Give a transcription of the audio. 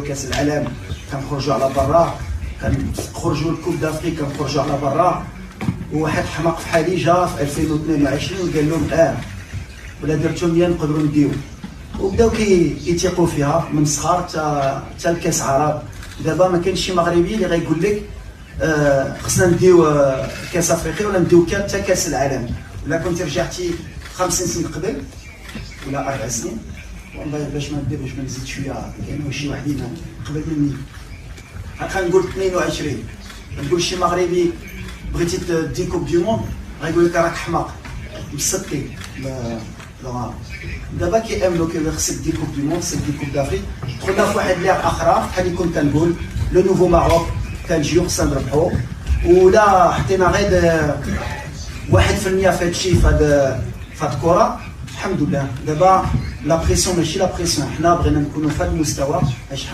كاس العالم كنخرجوا على برا، كنخرجوا الكوب دافريك كنخرجوا على برا. وواحد حماق في حالي جا في 2022 وقال لهم ولا درتو مزيان نقدروا نديو، وبداو كيثيقوا فيها من الصغار حتى الكاس عرب. دابا ما كاينش شي مغربي اللي غايقول لك خصنا نديو كاس افريقيا ولا نديو حتى كاس العالم. الا كنت رجعتي 50 سنه قبل ولا 4 سنين، والله باش ما نزيد شويه، كاين شي واحدين قبل مني غنقول 22 نقول شي مغربي بغيتي تدي كوب دي موند غايقول لك راك حماق مسطي. دابا كيامنوا خصك دي كوب دي موند، خصك دي كوب دافريك. دخلنا في واحد ليغ اخرى بحال اللي كنت كنقول لو نوفو ماروك كنجيو خصنا نربحو، ولا حطينا غير 1% في هادشي في هاد الكره الحمد لله. دابا لا بريسيون ماشي لا بريسيون، حنا بغينا نكونوا في هاد المستوى.